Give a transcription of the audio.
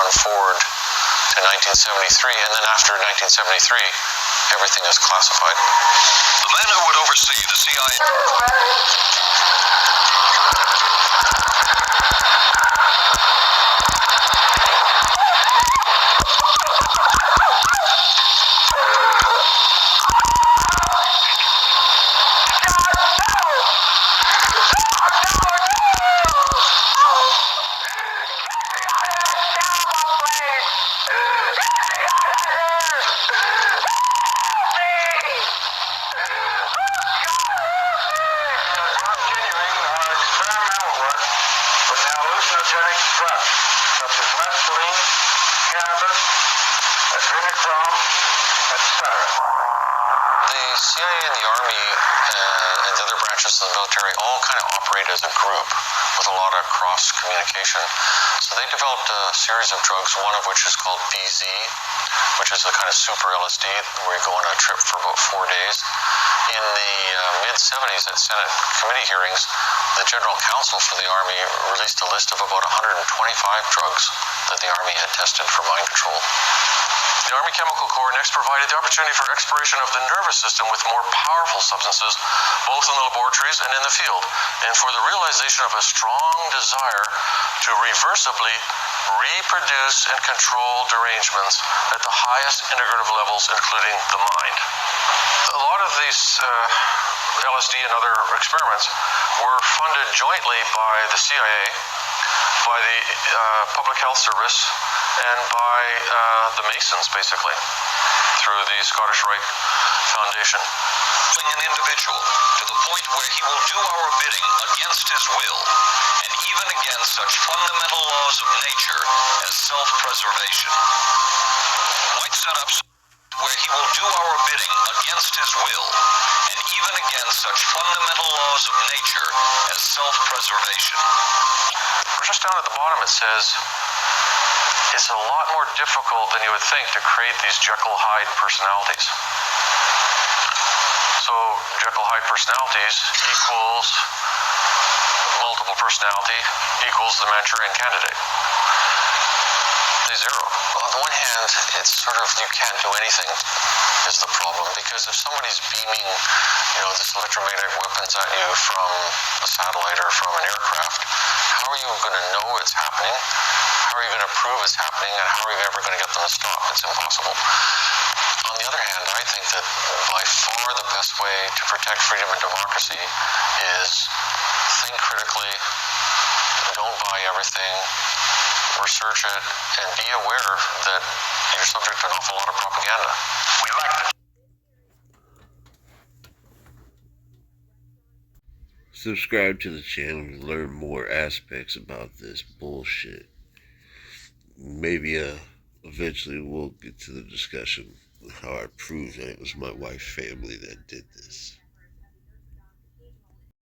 run forward to 1973, and then after 1973, everything is classified. The man who would oversee the CIA... drugs such as mescaline, cannabis, adrenochrome, etc. The CIA and the Army and the other branches of the military all kind of operate as a group with a lot of cross communication. So they developed a series of drugs, one of which is called BZ, which is a kind of super LSD where you go on a trip for about 4 days. In the mid-70s at Senate committee hearings, the General Counsel for the Army released a list of about 125 drugs that the Army had tested for mind control. The Army Chemical Corps next provided the opportunity for exploration of the nervous system with more powerful substances, both in the laboratories and in the field, and for the realization of a strong desire to reversibly reproduce and control derangements at the highest integrative levels, including the mind. A lot of these LSD and other experiments were funded jointly by the CIA, by the Public Health Service, and by the Masons, basically, through the Scottish Rite Foundation. An individual to the point where he will do our bidding against his will, and even against such fundamental laws of nature as self-preservation. Might set up where he will do our bidding against his will, and even against such fundamental laws of nature as self-preservation. Just down at the bottom it says, it's a lot more difficult than you would think to create these Jekyll-Hyde personalities. So Jekyll-Hyde personalities equals multiple personality equals the Manchurian candidate. Zero. On the one hand, it's sort of you can't do anything is the problem, because if somebody's beaming, this electromagnetic weapons at you from a satellite or from an aircraft, how are you going to know it's happening? How are you going to prove it's happening? And how are you ever going to get them to stop? It's impossible. On the other hand, I think that by far the best way to protect freedom and democracy is think critically, don't buy everything, research it, and be aware that you're subject to an awful lot of propaganda. We like to Subscribe to the channel to learn more aspects about this bullshit. Maybe eventually we'll get to the discussion of how I proved that it was my wife's family that did this.